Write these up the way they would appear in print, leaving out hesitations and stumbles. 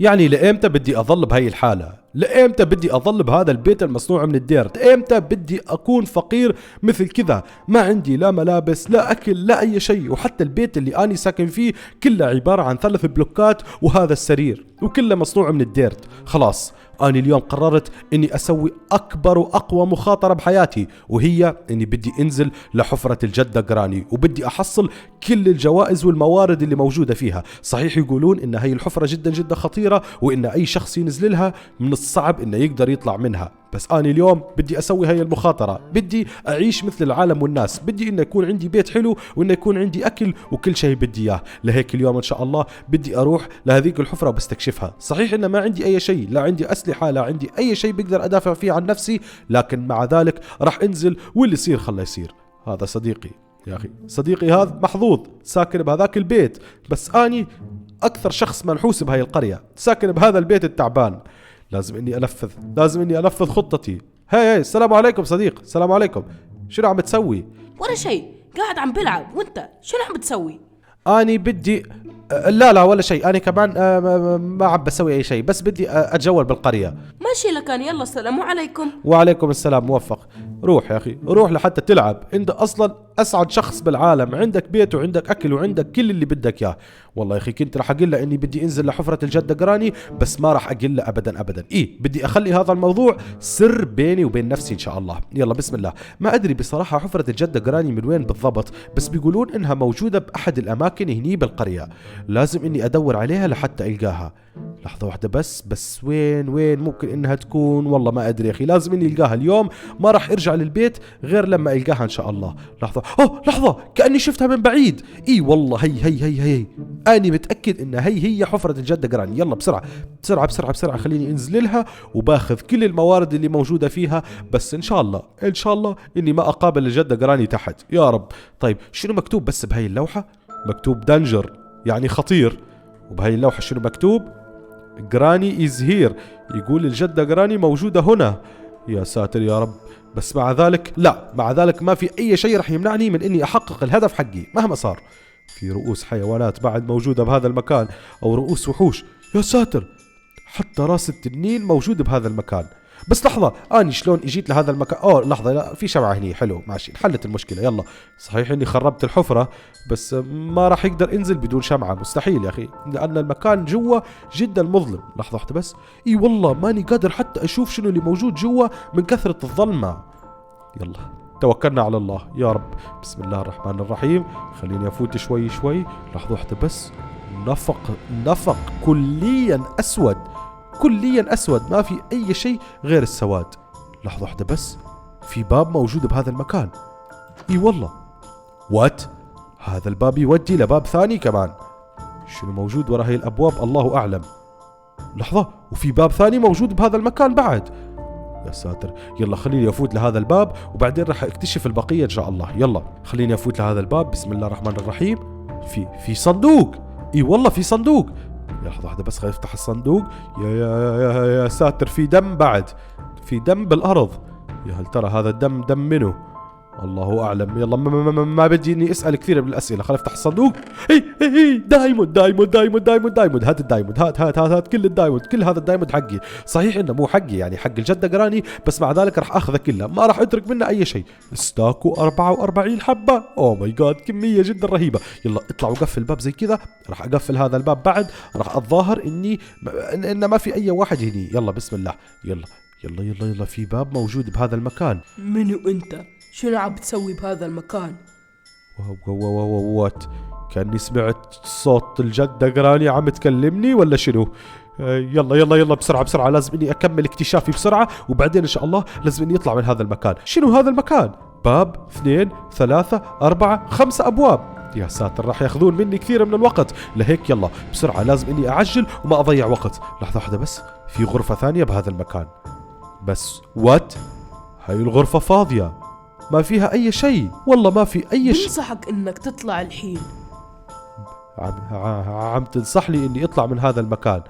يعني لإمتى بدي أظل بهاي الحالة؟ لإمتى بدي أظل بهذا البيت المصنوع من الديرت؟ إمتى بدي أكون فقير مثل كذا؟ ما عندي لا ملابس لا أكل لا أي شيء، وحتى البيت اللي أنا ساكن فيه كله عبارة عن 3 بلوكات وهذا السرير وكله مصنوع من الديرت. خلاص أنا اليوم قررت إني أسوي أكبر وأقوى مخاطرة بحياتي، وهي إني بدي أنزل لحفرة الجدة جراني وبدي أحصل كل الجوائز والموارد اللي موجودة فيها. صحيح يقولون إن هي الحفرة جدا جدا خطيرة وإن أي شخص ينزل لها من الصعب إنه يقدر يطلع منها، بس أنا اليوم بدي أسوي هاي المخاطرة، بدي أعيش مثل العالم والناس، بدي إنه يكون عندي بيت حلو وإنه يكون عندي أكل وكل شيء بدي إياه. لهيك اليوم إن شاء الله بدي أروح لهذيك الحفرة وبستكشفها. صحيح إن ما عندي أي شيء، لا عندي أسلحة لا عندي أي شيء بقدر أدافع فيه عن نفسي، لكن مع ذلك راح أنزل واللي يصير خله يصير. هذا صديقي يا أخي، صديقي هذا محظوظ ساكن بهذاك البيت، بس أني أكثر شخص منحوس بهاي القرية، ساكن بهذا البيت التعبان. لازم إني أنفذ خطتي. هاي السلام عليكم صديق، السلام عليكم. شنو عم تسوي؟ ولا شيء، قاعد عم بلعب. وانت شنو عم بتسوي؟ أني بدي لا ولا شيء، أنا كمان ما عم بسوي أي شيء، بس بدي أتجول بالقرية. ماشي لكان، يلا السلام عليكم. وعليكم السلام، موفق. روح يا أخي روح لحتى تلعب، أنت أصلا أسعد شخص بالعالم، عندك بيت وعندك أكل وعندك كل اللي بدك إياه. والله يا أخي كنت راح أقول له إني بدي أنزل لحفرة الجدة جراني، بس ما راح أقول له أبدا. بدي أخلي هذا الموضوع سر بيني وبين نفسي إن شاء الله. يلا بسم الله. ما أدري بصراحة حفرة الجدة جراني من وين بالضبط، بس بيقولون إنها موجودة بأحد الأماكن هني بالقرية، لازم إني أدور عليها لحتى ألقاها. لحظة واحدة بس وين ممكن إنها تكون؟ والله ما أدري يا أخي، لازم إني ألقاها اليوم، ما راح أرجع للبيت غير لما ألقاها إن شاء الله. لحظة كأني شفتها من بعيد. إي والله هي أنا متأكد إن هي حفرة الجدة جراني. يلا بسرعة خليني أنزل لها وباخذ كل الموارد اللي موجودة فيها، بس إن شاء الله إني ما أقابل الجدة جراني تحت يا رب. طيب شنو مكتوب بس بهاي اللوحة؟ مكتوب دنجر يعني خطير، وبهاي اللوحة شنو مكتوب؟ جراني إز هير، يقول الجدة جراني موجودة هنا. يا ساتر يا رب. بس مع ذلك ما في أي شيء رح يمنعني من إني أحقق الهدف حقي مهما صار. في رؤوس حيوانات بعد موجودة بهذا المكان، أو رؤوس وحوش. يا ساتر، حتى راس التنين موجود بهذا المكان. بس لحظة، أني شلون اجيت لهذا المكان؟ لحظة، لا في شمعة هني، حلو ماشي، انحلت المشكلة. يلا صحيح اني خربت الحفرة، بس ما راح يقدر انزل بدون شمعة، مستحيل يا اخي، لأن المكان جوا جدا مظلم. لحظة واحدة بس. اي والله ماني قادر حتى اشوف شنو اللي موجود جوا من كثرة الظلمة. يلا توكلنا على الله يا رب. بسم الله الرحمن الرحيم. خليني افوت شوي. لحظة واحدة بس. نفق كليا أسود، ما في أي شيء غير السواد. لحظة واحدة بس، في باب موجود بهذا المكان. إي والله. وات؟ هذا الباب يودي لباب ثاني كمان. شنو موجود وراء هاي الأبواب؟ الله أعلم. لحظة، وفي باب ثاني موجود بهذا المكان بعد. يا ساتر. يلا خليني أفوت لهذا الباب وبعدين راح أكتشف البقية إن شاء الله. يلا خليني أفوت لهذا الباب. بسم الله الرحمن الرحيم. في صندوق. إي والله في صندوق. لحظة واحدة بس، خليني افتح الصندوق. يا ساتر، في دم بعد، في دم بالأرض. يا هل ترى هذا الدم دم منه؟ الله أعلم. يلا ما بدي إني أسأل كثير بالأسئلة. خليني افتح الصندوق. هي دايموند. هات الدايموند، هات كل الدايموند، كل هذا الدايموند حقي. صحيح إنه مو حقي، يعني حق الجدة جراني، بس مع ذلك راح أخذه كله، ما راح أترك منه أي شيء. ستاكو 44 حبة. أوه ماي جاد، كمية جدا رهيبة. يلا اطلع وقفل الباب زي كذا. راح أقفل هذا الباب بعد، راح أتظاهر إن ما في أي واحد هني. يلا بسم الله. يلا في باب موجود بهذا المكان. منو أنت؟ شنو عم بتسوي بهذا المكان؟ وات، كأني سمعت صوت الجدة جراني عم تكلمني ولا شنو؟ يلا بسرعة، لازم إني أكمل اكتشافي بسرعة، وبعدين إن شاء الله لازم إني أطلع من هذا المكان. شنو هذا المكان؟ باب 2 3 4 5 أبواب. يا ساتر، راح ياخذون مني كثير من الوقت، لهيك يلا بسرعة لازم إني أعجل وما أضيع وقت. لحظة واحدة بس، في غرفة ثانية بهذا المكان، بس وات؟ هاي الغرفة فاضية، ما فيها أي شيء، والله ما في أي شيء. بنصحك إنك تطلع الحين. عم تنصح لي إني أطلع من هذا المكان؟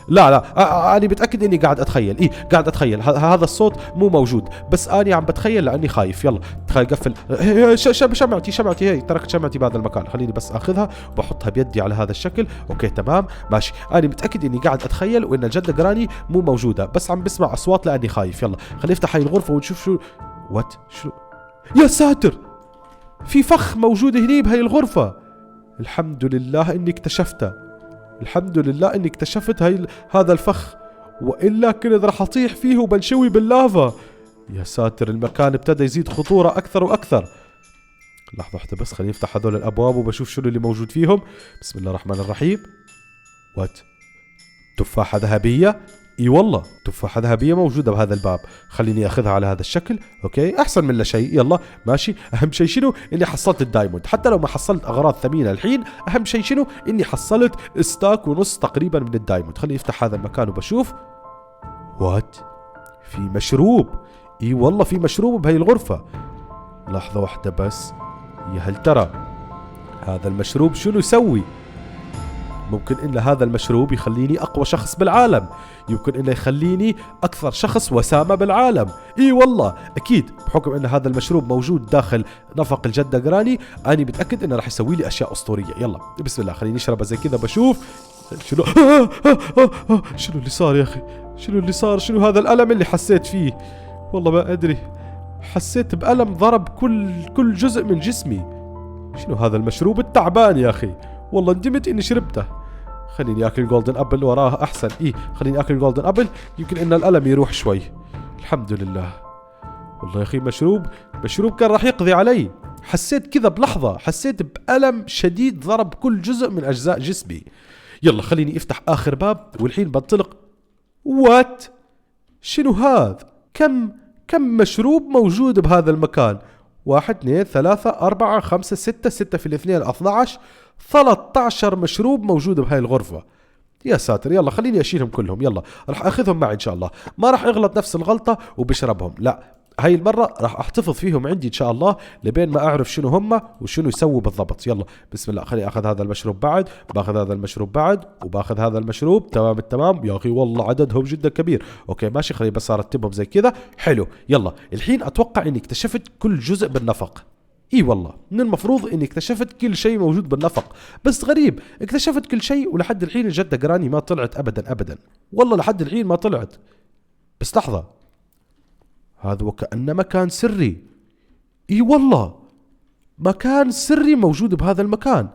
لا لا، أنا متأكد إني قاعد أتخيل. قاعد أتخيل هذا الصوت مو موجود، بس أنا عم بتخيل لأني خايف. يلا تخيل قفل شمعتي هي، تركت شمعتي بهذا المكان. خليني بس أخذها وبحطها بيدي على هذا الشكل. أوكي تمام ماشي. أنا متأكد إني قاعد أتخيل وإن الجدة جراني مو موجودة، بس عم بسمع أصوات لأني خايف. يلا خليني أفتح هاي الغرفة ونشوف شو شو. يا ساتر، في فخ موجود هني بهاي الغرفة. الحمد لله إني اكتشفته، الحمد لله إني اكتشفت هذا الفخ، وإلا كنت راح أطيح فيه وبنشوي باللافا. يا ساتر، المكان ابتدى يزيد خطورة أكثر وأكثر. لحظة واحدة بس، خليني أفتح هذول الأبواب وبشوف شنو اللي موجود فيهم. بسم الله الرحمن الرحيم. تفاحة ذهبية. اي والله تفاحة ذهبية موجودة بهذا الباب. خليني اخذها على هذا الشكل. اوكي احسن من لا شيء. يلا ماشي. اهم شيء شنو؟ اني حصلت الدايموند، حتى لو ما حصلت اغراض ثمينة الحين. اهم شيء شنو؟ اني حصلت ستاك ونص تقريبا من الدايموند. خليني افتح هذا المكان وبشوف. في مشروب. اي والله في مشروب بهي الغرفة. لحظة واحدة بس، يا هل ترى هذا المشروب شنو يسوي؟ ممكن إن هذا المشروب يخليني أقوى شخص بالعالم، يمكن إنه يخليني أكثر شخص وسامة بالعالم. إي والله أكيد، بحكم إن هذا المشروب موجود داخل نفق الجدة جراني، أنا متأكد إنه راح يسوي لي أشياء أسطورية. يلا بسم الله، خليني أشربها زي كذا بشوف شنو. شنو اللي صار يا أخي؟ شنو اللي صار؟ شنو هذا الألم اللي حسيت فيه؟ والله ما أدري، حسيت بألم ضرب كل جزء من جسمي. شنو هذا المشروب التعبان يا أخي؟ والله ندمت إني شربته. خليني اكل جولدن ابل وراها احسن. خليني اكل جولدن ابل، يمكن ان الالم يروح شوي. الحمد لله. والله يا اخي مشروب كان راح يقضي علي. حسيت كذا بلحظة، حسيت بألم شديد ضرب كل جزء من اجزاء جسمي. يلا خليني افتح اخر باب والحين بنطلق. شنو هذا؟ كم مشروب موجود بهذا المكان؟ 1 2 3 4 5 6 في الاثنين 12 13 مشروب موجود بهاي الغرفة. يا ساتر. يلا خليني أشيلهم كلهم. يلا راح أخذهم معي إن شاء الله، ما راح أغلط نفس الغلطة وبشربهم، لا هاي المرة راح أحتفظ فيهم عندي إن شاء الله لبين ما أعرف شنو هم وشنو يسووا بالضبط. يلا بسم الله. خليني أخذ هذا المشروب بعد، باخذ هذا المشروب بعد، وباخذ هذا المشروب. تمام التمام يا أخي، والله عددهم جدا كبير. أوكي ماشي، خليني بس أرتبهم زي كذا. حلو. يلا الحين أتوقع إني اكتشفت كل جزء بالنفق. اي والله من المفروض اني اكتشفت كل شيء موجود بالنفق، بس غريب اكتشفت كل شيء ولحد الحين الجدة جراني ما طلعت ابدا. والله لحد الحين ما طلعت. بس لحظة، هذا وكأنه مكان سري. اي والله مكان سري موجود بهذا المكان.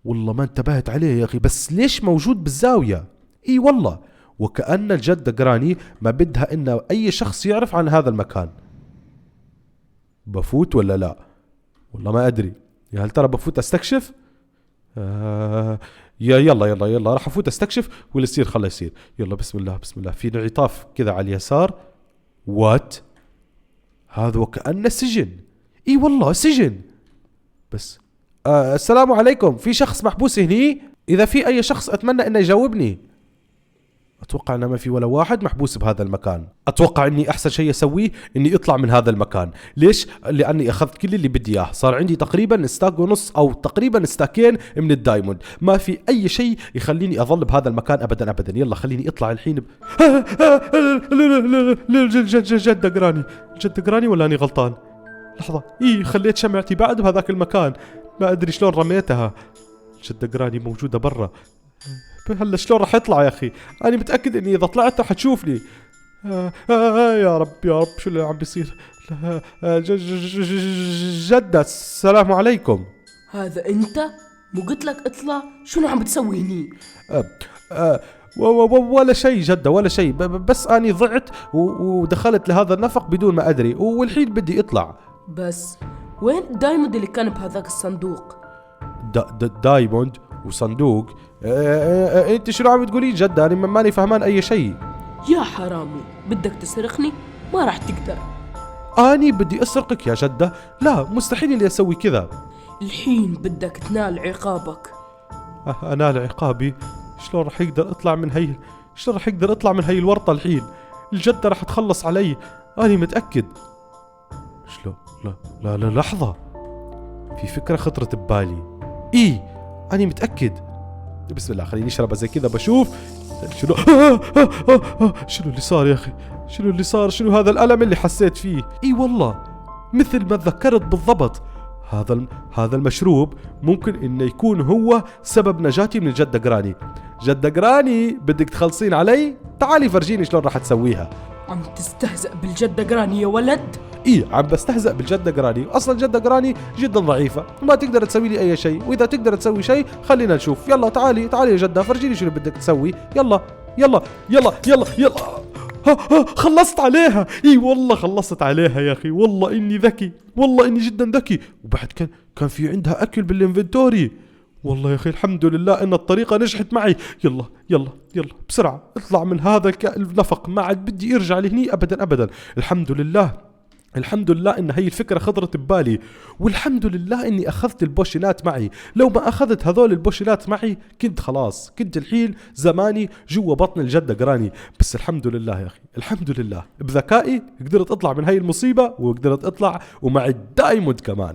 والله ما انتبهت عليه يا اخي، بس ليش موجود بالزاوية؟ اي والله وكأن الجدة جراني ما بدها ان اي شخص يعرف عن هذا المكان. بفوت ولا لا؟ والله ما أدري. يا هل ترى بفوت أستكشف؟ يلا راح أفوت أستكشف واللي يصير خله يصير. يلا بسم الله بسم الله. في انعطاف كذا على اليسار. هذا وكأنه سجن. إي والله سجن. بس السلام عليكم، في شخص محبوس هني؟ إذا في أي شخص أتمنى أنه يجاوبني. أتوقع أن ما في ولا واحد محبوس بهذا المكان. أتوقع أني أحسن شيء أسويه أني أطلع من هذا المكان. ليش؟ لأني أخذت كل اللي بدي إياه، صار عندي تقريبا ستاك ونص أو تقريبا ستاكين من الدايموند. ما في أي شيء يخليني أظل بهذا المكان أبدا. يلا خليني أطلع الحين. الجدة جراني، الجدة جراني ولا أني غلطان؟ لحظة، خليت شمعتي بعد بهذاك المكان، ما أدري شلون رميتها. الجدة جراني موجودة برا. هلا شلون راح يطلع يا اخي؟ انا متاكد اني اذا طلعت راح تشوفني. يا رب شو اللي عم بيصير؟ جدة السلام عليكم. هذا انت؟ مو قلت لك اطلع؟ شنو عم بتسوي هني؟ ولا شيء جدة، ولا شيء، بس اني ضعت ودخلت لهذا النفق بدون ما ادري، والحين بدي اطلع. بس وين الدايموند اللي كان بهذاك الصندوق؟ دايموند وصندوق؟ انت شنو عم تقولين جدة؟ انا ماني فهمان اي شيء. يا حرامي، بدك تسرقني؟ ما راح تقدر. اني بدي اسرقك يا جدة؟ لا مستحيل اللي اسوي كذا. الحين بدك تنال عقابك. انال عقابي؟ شلون راح يقدر اطلع من هاي الورطة الحين؟ الجدة راح تخلص علي، اني متأكد. شلون؟ لا لحظة، في فكرة خطرت ببالي. اني متأكد بسم الله خليني اشربها زي كذا بشوف شنو. شنو اللي صار يا اخي؟ شنو اللي صار؟ شنو هذا الألم اللي حسيت فيه؟ اي والله مثل ما تذكرت بالضبط، هذا المشروب ممكن انه يكون هو سبب نجاتي من الجدة جراني. جدة جراني بدك تخلصين علي؟ تعالي فرجيني شلون راح تسويها. عم تستهزأ بالجدة جراني يا ولد؟ ايه عم بستهزأ بالجدة جراني، اصلا جدة جراني جدا ضعيفة وما تقدر تسوي لي اي شيء، واذا تقدر تسوي شيء خلينا نشوف. يلا تعالي يا جدة فرجيني شنو بدك تسوي. يلا يلا يلا يلا يلا. خلصت عليها. اي والله خلصت عليها يا اخي، والله اني ذكي، والله اني جدا ذكي. وبعد كان في عندها اكل بالانفنتوري. والله يا اخي الحمد لله ان الطريقة نجحت معي. يلا يلا يلا بسرعة اطلع من هذا النفق، ما عاد بدي ارجع لهني ابدا ابدا. الحمد لله ان هي الفكرة خطرت ببالي، والحمد لله اني اخذت البوشينات معي. لو ما اخذت هذول البوشينات معي كنت خلاص، كنت الحين زماني جوا بطن الجدة جراني. بس الحمد لله يا اخي، الحمد لله بذكائي قدرت اطلع من هاي المصيبة، وقدرت اطلع ومعي الدايموند كمان.